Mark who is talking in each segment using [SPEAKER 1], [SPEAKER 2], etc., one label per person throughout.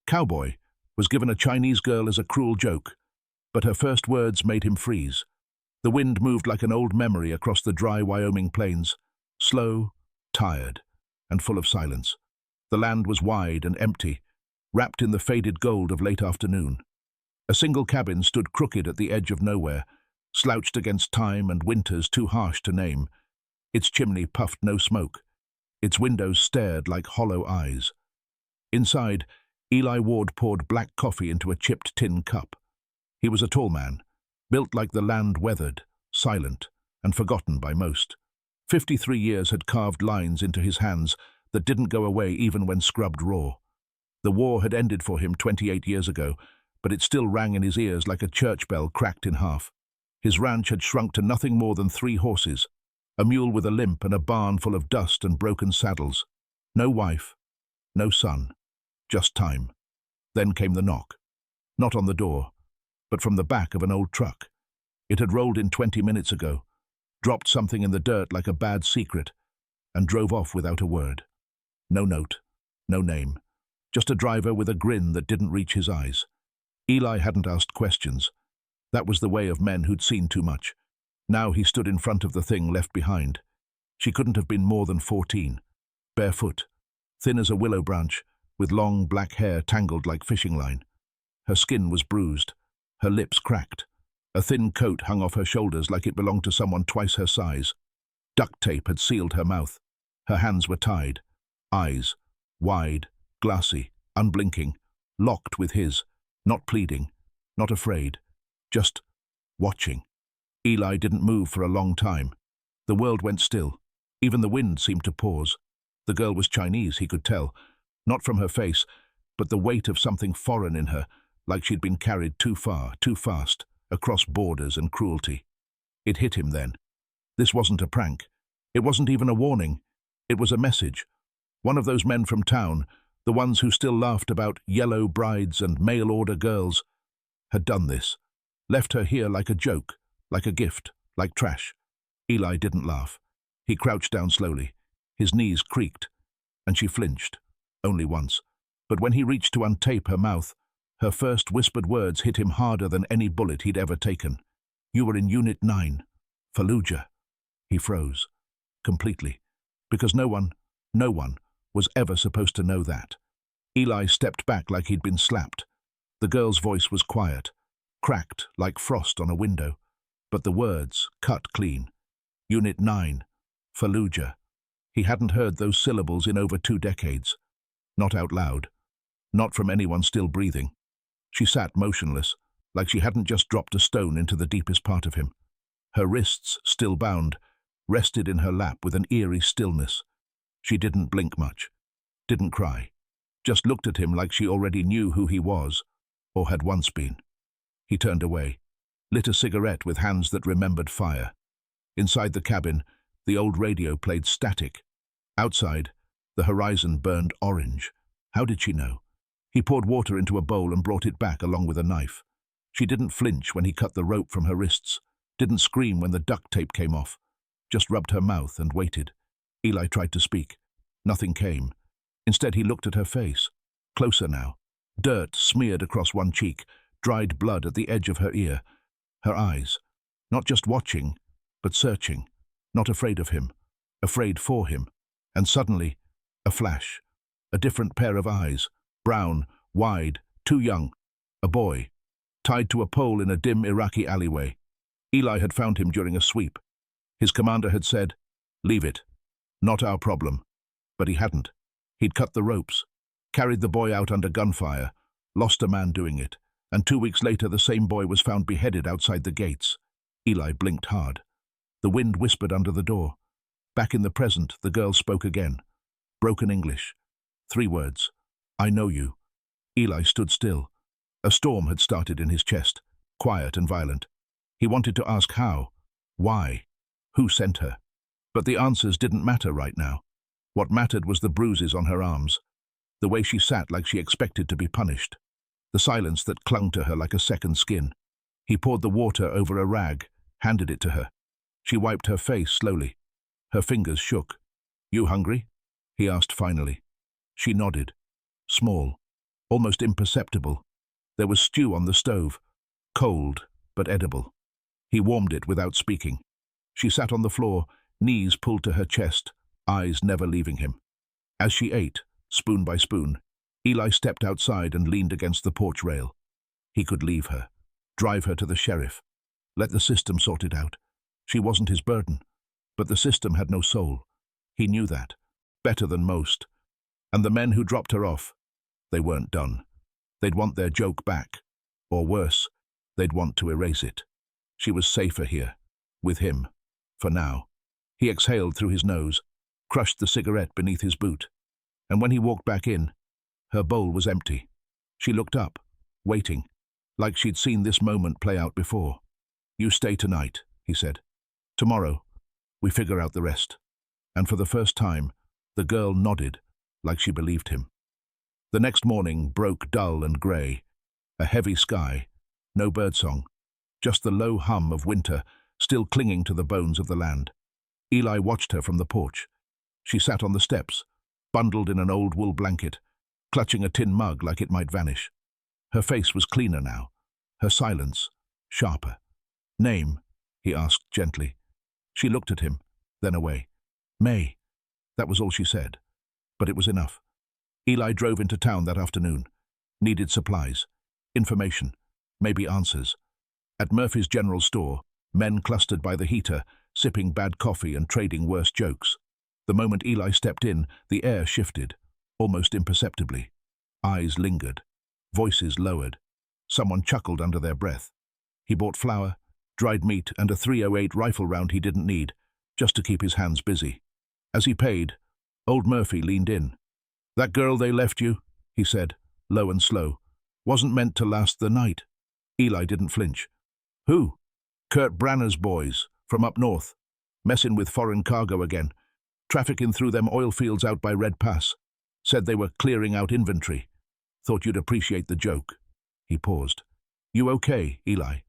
[SPEAKER 1] Cowboy was given a Chinese girl as a cruel joke, but her first words made him freeze. The wind moved like an old memory across the dry Wyoming plains, slow, tired, and full of silence. The land was wide and empty, wrapped in the faded gold of late afternoon. A single cabin stood crooked at the edge of nowhere, slouched against time and winters too harsh to name. Its chimney puffed no smoke. Its windows stared like hollow eyes. Inside, Eli Ward poured black coffee into a chipped tin cup. He was a tall man, built like the land weathered, silent, and forgotten by most. 53 years had carved lines into his hands that didn't go away even when scrubbed raw. The war had ended for him 28 years ago, but it still rang in his ears like a church bell cracked in half. His ranch had shrunk to nothing more than 3 horses, a mule with a limp and a barn full of dust and broken saddles. No wife, no son, just time. Then came the knock. Not on the door, but from the back of an old truck. It had rolled in 20 minutes ago, dropped something in the dirt like a bad secret, and drove off without a word. No note, no name, just a driver with a grin that didn't reach his eyes. Eli hadn't asked questions. That was the way of men who'd seen too much. Now he stood in front of the thing left behind. She couldn't have been more than 14. Barefoot, thin as a willow branch, with long black hair tangled like fishing line. Her skin was bruised, her lips cracked. A thin coat hung off her shoulders like it belonged to someone twice her size. Duct tape had sealed her mouth. Her hands were tied. Eyes, wide, glassy, unblinking, locked with his, not pleading, not afraid, just watching. Eli didn't move for a long time. The world went still. Even the wind seemed to pause. The girl was Chinese, he could tell, not from her face, but the weight of something foreign in her, like she'd been carried too far, too fast, across borders and cruelty. It hit him then. This wasn't a prank. It wasn't even a warning. It was a message. One of those men from town, the ones who still laughed about yellow brides and mail-order girls, had done this. Left her here like a joke, like a gift, like trash. Eli didn't laugh. He crouched down slowly. His knees creaked, and she flinched, only once. But when he reached to untape her mouth, her first whispered words hit him harder than any bullet he'd ever taken. "You were in Unit 9, Fallujah." He froze, completely, because no one was ever supposed to know that. Eli stepped back like he'd been slapped. The girl's voice was quiet, cracked like frost on a window, but the words cut clean. Unit 9, Fallujah. He hadn't heard those syllables in over 2 decades. Not out loud. Not from anyone still breathing. She sat motionless, like she hadn't just dropped a stone into the deepest part of him. Her wrists, still bound, rested in her lap with an eerie stillness. She didn't blink much, didn't cry, just looked at him like she already knew who he was, or had once been. He turned away, lit a cigarette with hands that remembered fire. Inside the cabin, the old radio played static. Outside, the horizon burned orange. How did she know? He poured water into a bowl and brought it back along with a knife. She didn't flinch when he cut the rope from her wrists, didn't scream when the duct tape came off, just rubbed her mouth and waited. Eli tried to speak. Nothing came. Instead, he looked at her face. Closer now. Dirt smeared across one cheek, dried blood at the edge of her ear. Her eyes, not just watching, but searching, not afraid of him, afraid for him. And suddenly, a flash, a different pair of eyes, brown, wide, too young, a boy, tied to a pole in a dim Iraqi alleyway. Eli had found him during a sweep. His commander had said, "Leave it. Not our problem." But he hadn't. He'd cut the ropes, carried the boy out under gunfire, lost a man doing it, and 2 weeks later the same boy was found beheaded outside the gates. Eli blinked hard. The wind whispered under the door. Back in the present, the girl spoke again. Broken English. 3 words. "I know you." Eli stood still. A storm had started in his chest, quiet and violent. He wanted to ask how, why, who sent her. But the answers didn't matter right now. What mattered was the bruises on her arms, the way she sat like she expected to be punished, the silence that clung to her like a second skin. He poured the water over a rag, handed it to her. She wiped her face slowly. Her fingers shook. "You hungry?" he asked finally. She nodded. Small, almost imperceptible. There was stew on the stove, cold but edible. He warmed it without speaking. She sat on the floor, knees pulled to her chest, eyes never leaving him. As she ate, spoon by spoon, Eli stepped outside and leaned against the porch rail. He could leave her, drive her to the sheriff, let the system sort it out. She wasn't his burden, but the system had no soul. He knew that, better than most. And the men who dropped her off, they weren't done. They'd want their joke back, or worse, they'd want to erase it. She was safer here, with him, for now. He exhaled through his nose, crushed the cigarette beneath his boot, and when he walked back in, her bowl was empty. She looked up, waiting, like she'd seen this moment play out before. "You stay tonight," he said. "Tomorrow, we figure out the rest." And for the first time, the girl nodded, like she believed him. The next morning broke dull and grey, a heavy sky, no birdsong, just the low hum of winter still clinging to the bones of the land. Eli watched her from the porch. She sat on the steps, bundled in an old wool blanket, clutching a tin mug like it might vanish. Her face was cleaner now, her silence sharper. "Name?" he asked gently. She looked at him, then away. "May." That was all she said, but it was enough. Eli drove into town that afternoon. Needed supplies, information, maybe answers. At Murphy's general store, men clustered by the heater, sipping bad coffee and trading worse jokes. The moment Eli stepped in, the air shifted, almost imperceptibly. Eyes lingered, voices lowered. Someone chuckled under their breath. He bought flour, dried meat, and a .308 rifle round he didn't need, just to keep his hands busy. As he paid, old Murphy leaned in. "That girl they left you," he said, low and slow, "wasn't meant to last the night." Eli didn't flinch. "Who?" "Kurt Branner's boys, from up north. Messin' with foreign cargo again. Trafficking through them oil fields out by Red Pass. Said they were clearing out inventory. Thought you'd appreciate the joke." He paused. "You okay, Eli?"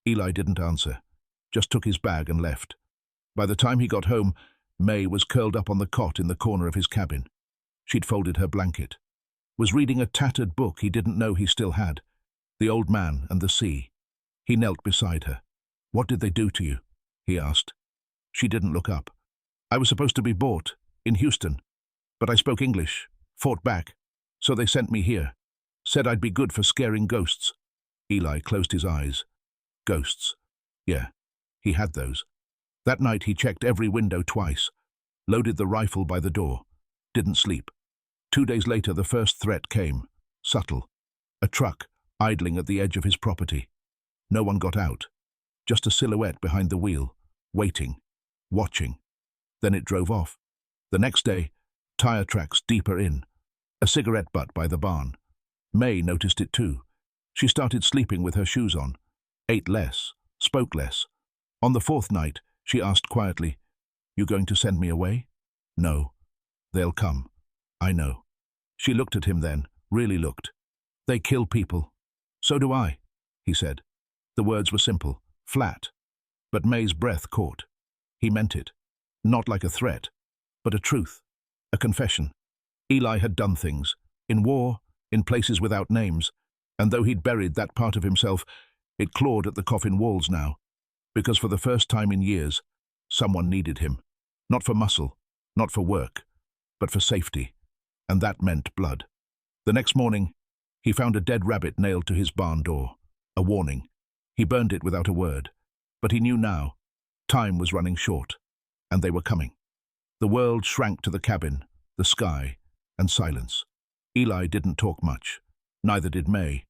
[SPEAKER 1] Eli didn't answer, just took his bag and left. By the time he got home, May was curled up on the cot in the corner of his cabin. She'd folded her blanket, was reading a tattered book he didn't know he still had, The Old Man and the Sea. He knelt beside her. "What did they do to you?" he asked. She didn't look up. "I was supposed to be bought, in Houston, but I spoke English, fought back, so they sent me here. Said I'd be good for scaring ghosts." Eli closed his eyes. Ghosts. Yeah, he had those. That night he checked every window twice, loaded the rifle by the door, didn't sleep. 2 days later the first threat came, subtle. A truck idling at the edge of his property. No one got out, just a silhouette behind the wheel, waiting, watching. Then it drove off. The next day, tire tracks deeper in, a cigarette butt by the barn. May noticed it too. She started sleeping with her shoes on, ate less, spoke less. On the fourth night, she asked quietly, "You going to send me away?" "No. They'll come. I know." She looked at him then, really looked. "They kill people." "So do I," he said. The words were simple, flat, but May's breath caught. He meant it. Not like a threat, but a truth, a confession. Eli had done things, in war, in places without names, and though he'd buried that part of himself, it clawed at the coffin walls now, because for the first time in years, someone needed him. Not for muscle, not for work, but for safety, and that meant blood. The next morning, he found a dead rabbit nailed to his barn door, a warning. He burned it without a word, but he knew now, time was running short, and they were coming. The world shrank to the cabin, the sky, and silence. Eli didn't talk much, neither did May,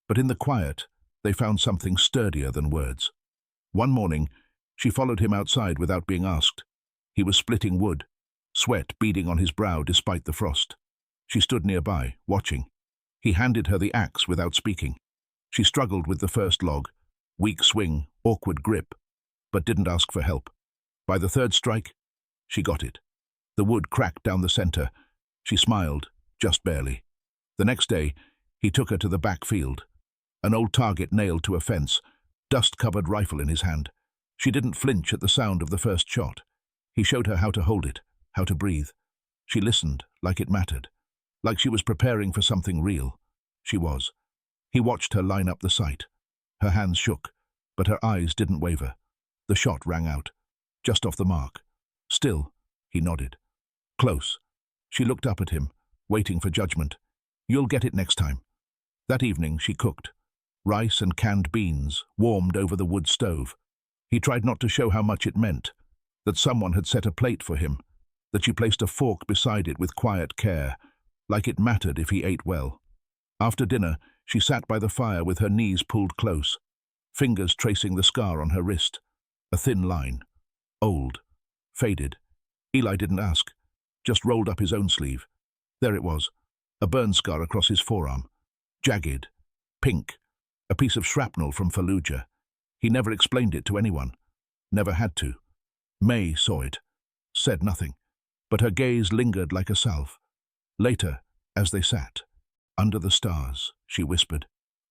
[SPEAKER 1] but in the quiet, they found something sturdier than words. One morning, she followed him outside without being asked. He was splitting wood, sweat beading on his brow despite the frost. She stood nearby, watching. He handed her the axe without speaking. She struggled with the first log, weak swing, awkward grip, but didn't ask for help. By the third strike, she got it. The wood cracked down the center. She smiled, just barely. The next day, he took her to the back field, an old target nailed to a fence, dust-covered rifle in his hand. She didn't flinch at the sound of the first shot. He showed her how to hold it, how to breathe. She listened, like it mattered, like she was preparing for something real. She was. He watched her line up the sight. Her hands shook, but her eyes didn't waver. The shot rang out, just off the mark. Still, he nodded. Close. She looked up at him, waiting for judgment. You'll get it next time. That evening she cooked. Rice and canned beans warmed over the wood stove. He tried not to show how much it meant, that someone had set a plate for him, that she placed a fork beside it with quiet care, like it mattered if he ate well. After dinner, she sat by the fire with her knees pulled close, fingers tracing the scar on her wrist. A thin line. Old. Faded. Eli didn't ask, just rolled up his own sleeve. There it was, a burn scar across his forearm. Jagged. Pink. A piece of shrapnel from Fallujah. He never explained it to anyone. Never had to. May saw it. Said nothing. But her gaze lingered like a salve. Later, as they sat, under the stars, she whispered,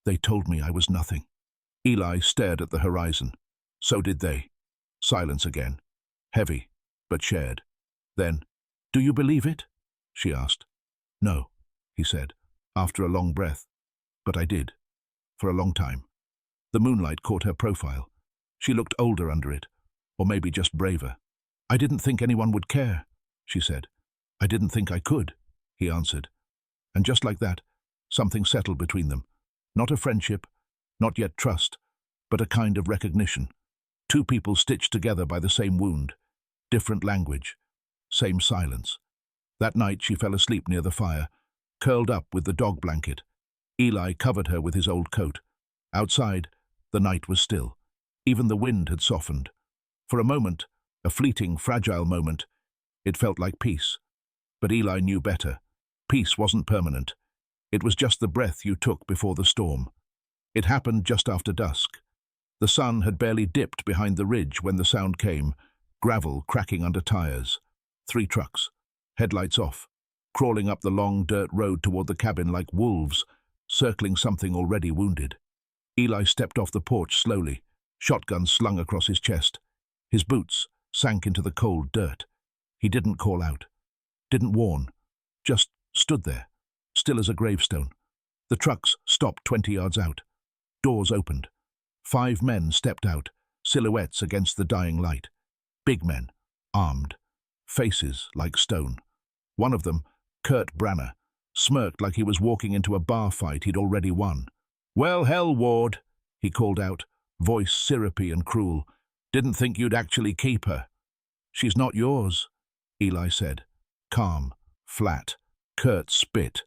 [SPEAKER 1] "They told me I was nothing." Eli stared at the horizon. So did they. Silence again. Heavy, but shared. Then, "Do you believe it?" she asked. "No," he said, after a long breath. "But I did. For a long time." The moonlight caught her profile. She looked older under it, or maybe just braver. "I didn't think anyone would care," she said. "I didn't think I could," he answered. And just like that, something settled between them. Not a friendship, not yet trust, but a kind of recognition. Two people stitched together by the same wound. Different language. Same silence. That night she fell asleep near the fire, curled up with the dog blanket. Eli covered her with his old coat. Outside, the night was still. Even the wind had softened. For a moment, a fleeting, fragile moment, it felt like peace. But Eli knew better. Peace wasn't permanent. It was just the breath you took before the storm. It happened just after dusk. The sun had barely dipped behind the ridge when the sound came, gravel cracking under tires. 3 trucks, headlights off, crawling up the long dirt road toward the cabin like wolves, circling something already wounded. Eli stepped off the porch slowly, shotgun slung across his chest. His boots sank into the cold dirt. He didn't call out, didn't warn, just stood there, still as a gravestone. The trucks stopped 20 yards out. Doors opened. 5 men stepped out, silhouettes against the dying light. Big men, armed, faces like stone. One of them, Kurt Branner, smirked like he was walking into a bar fight he'd already won. "Well, hell, Ward," he called out, voice syrupy and cruel. "Didn't think you'd actually keep her." "She's not yours," Eli said. Calm, flat. Kurt spit.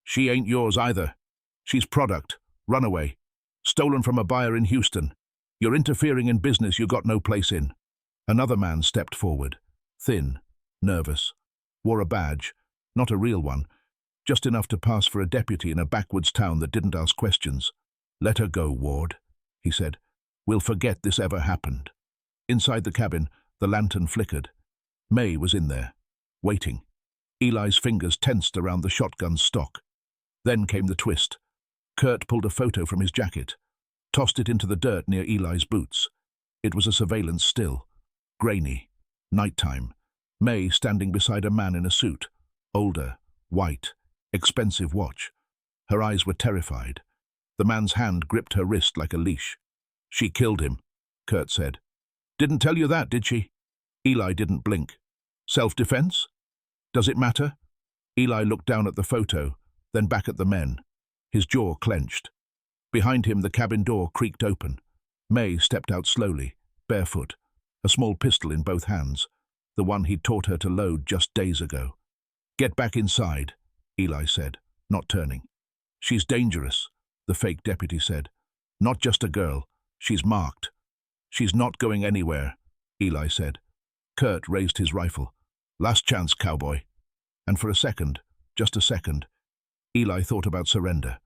[SPEAKER 1] "She ain't yours either. She's product, runaway, stolen from a buyer in Houston. You're interfering in business you got no place in." Another man stepped forward, thin, nervous, wore a badge, not a real one, just enough to pass for a deputy in a backwoods town that didn't ask questions. "Let her go, Ward," he said. "We'll forget this ever happened." Inside the cabin, the lantern flickered. May was in there, waiting. Eli's fingers tensed around the shotgun's stock. Then came the twist. Kurt pulled a photo from his jacket, tossed it into the dirt near Eli's boots. It was a surveillance still. Grainy. Nighttime. May standing beside a man in a suit. Older. White. Expensive watch. Her eyes were terrified. The man's hand gripped her wrist like a leash. "She killed him," Kurt said. "Didn't tell you that, did she?" Eli didn't blink. "Self-defense? Does it matter?" Eli looked down at the photo, then back at the men. His jaw clenched. Behind him, the cabin door creaked open. May stepped out slowly, barefoot, a small pistol in both hands, the one he'd taught her to load just days ago. "Get back inside," Eli said, not turning. "She's dangerous," the fake deputy said. "Not just a girl. She's marked." "She's not going anywhere," Eli said. Kurt raised his rifle. "Last chance, Cowboy." And for a second, just a second, Eli thought about surrender,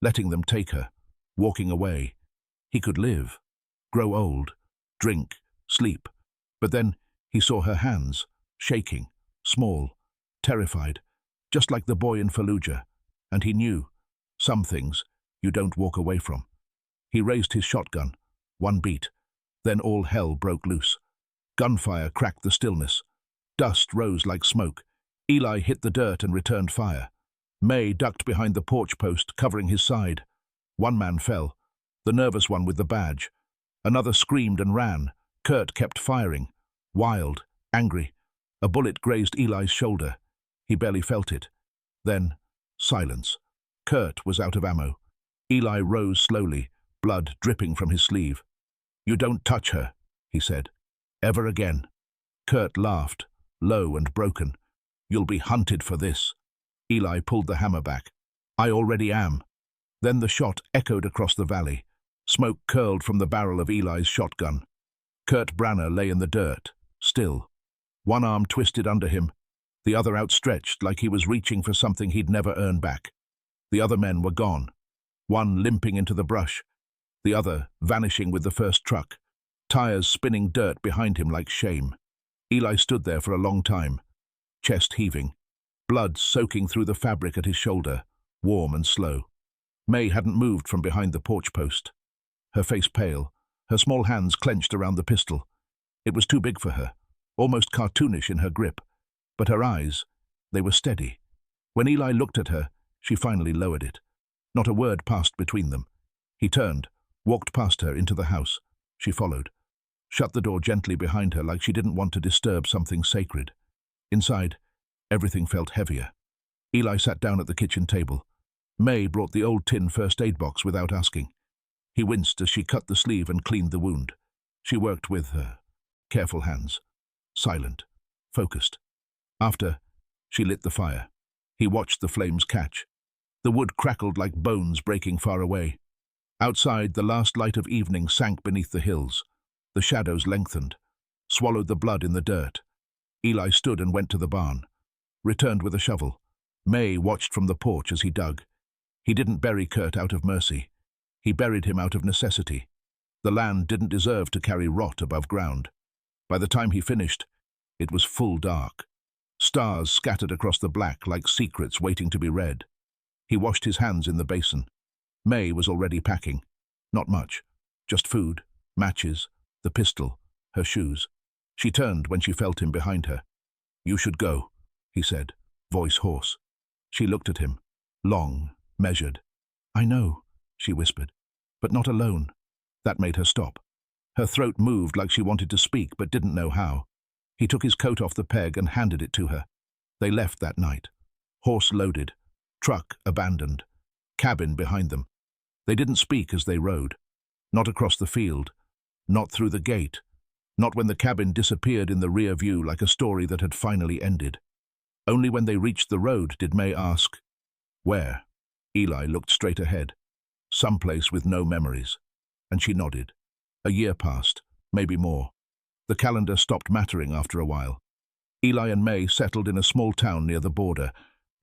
[SPEAKER 1] letting them take her, walking away. He could live, grow old, drink, sleep. But then he saw her hands, shaking, small, terrified, just like the boy in Fallujah, and he knew, some things you don't walk away from. He raised his shotgun, one beat, then all hell broke loose. Gunfire cracked the stillness. Dust rose like smoke. Eli hit the dirt and returned fire. May ducked behind the porch post, covering his side. One man fell, the nervous one with the badge. Another screamed and ran. Kurt kept firing, wild, angry. A bullet grazed Eli's shoulder. He barely felt it. Then, silence. Kurt was out of ammo. Eli rose slowly, blood dripping from his sleeve. "You don't touch her," he said. "Ever again." Kurt laughed, low and broken. "You'll be hunted for this." Eli pulled the hammer back. "I already am." Then the shot echoed across the valley. Smoke curled from the barrel of Eli's shotgun. Kurt Branner lay in the dirt, still. One arm twisted under him, the other outstretched like he was reaching for something he'd never earn back. The other men were gone, one limping into the brush, the other vanishing with the first truck, tires spinning dirt behind him like shame. Eli stood there for a long time, chest heaving, blood soaking through the fabric at his shoulder, warm and slow. May hadn't moved from behind the porch post. Her face pale, her small hands clenched around the pistol. It was too big for her, almost cartoonish in her grip. But her eyes, they were steady. When Eli looked at her, she finally lowered it. Not a word passed between them. He turned, walked past her into the house. She followed, shut the door gently behind her like she didn't want to disturb something sacred. Inside, everything felt heavier. Eli sat down at the kitchen table. May brought the old tin first aid box without asking. He winced as she cut the sleeve and cleaned the wound. She worked with her careful hands, silent, focused. After, she lit the fire. He watched the flames catch. The wood crackled like bones breaking far away. Outside, the last light of evening sank beneath the hills. The shadows lengthened, swallowed the blood in the dirt. Eli stood and went to the barn, returned with a shovel. May watched from the porch as he dug. He didn't bury Kurt out of mercy. He buried him out of necessity. The land didn't deserve to carry rot above ground. By the time he finished, it was full dark. Stars scattered across the black like secrets waiting to be read. He washed his hands in the basin. May was already packing. Not much. Just food, matches, the pistol, her shoes. She turned when she felt him behind her. "You should go," he said, voice hoarse. She looked at him, long, measured. "I know," she whispered, "but not alone." That made her stop. Her throat moved like she wanted to speak but didn't know how. He took his coat off the peg and handed it to her. They left that night. Horse loaded, truck abandoned, cabin behind them. They didn't speak as they rode. Not across the field, not through the gate, not when the cabin disappeared in the rear view like a story that had finally ended. Only when they reached the road did May ask, "Where?" Eli looked straight ahead, someplace with no memories, and she nodded. A year passed, maybe more. The calendar stopped mattering after a while. Eli and May settled in a small town near the border,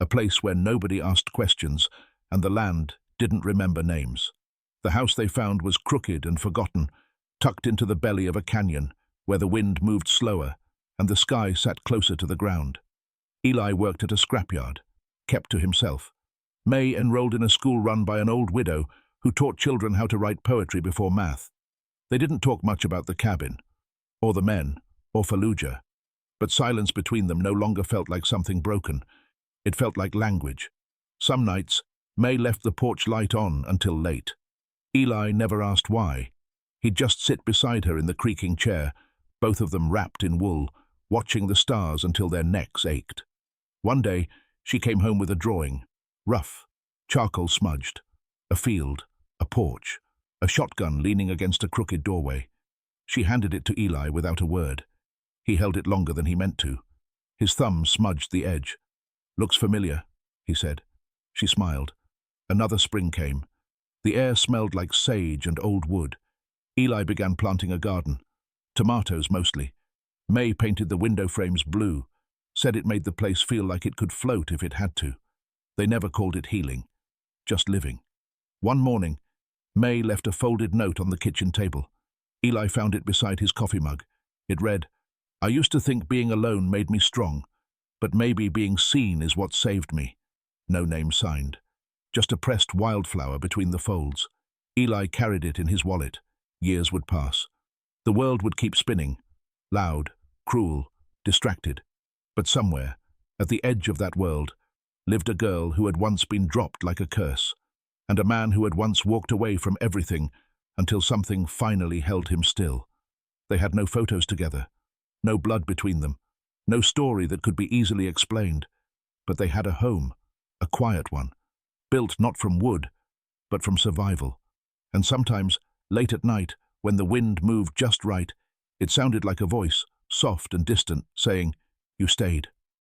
[SPEAKER 1] a place where nobody asked questions and the land didn't remember names. The house they found was crooked and forgotten, tucked into the belly of a canyon where the wind moved slower and the sky sat closer to the ground. Eli worked at a scrapyard, kept to himself. May enrolled in a school run by an old widow who taught children how to write poetry before math. They didn't talk much about the cabin, or the men, or Fallujah, but silence between them no longer felt like something broken. It felt like language. Some nights, May left the porch light on until late. Eli never asked why. He'd just sit beside her in the creaking chair, both of them wrapped in wool, watching the stars until their necks ached. One day, she came home with a drawing, rough, charcoal smudged, a field, a porch, a shotgun leaning against a crooked doorway. She handed it to Eli without a word. He held it longer than he meant to. His thumb smudged the edge. "Looks familiar," he said. She smiled. Another spring came. The air smelled like sage and old wood. Eli began planting a garden. Tomatoes mostly. May painted the window frames blue, said it made the place feel like it could float if it had to. They never called it healing, just living. One morning, May left a folded note on the kitchen table. Eli found it beside his coffee mug. It read, "I used to think being alone made me strong, but maybe being seen is what saved me." No name signed. Just a pressed wildflower between the folds. Eli carried it in his wallet. Years would pass. The world would keep spinning, loud, cruel, distracted. But somewhere, at the edge of that world, lived a girl who had once been dropped like a curse, and a man who had once walked away from everything until something finally held him still. They had no photos together, no blood between them, no story that could be easily explained, but they had a home, a quiet one, built not from wood, but from survival. And sometimes, late at night, when the wind moved just right, it sounded like a voice, soft and distant, saying, "You stayed."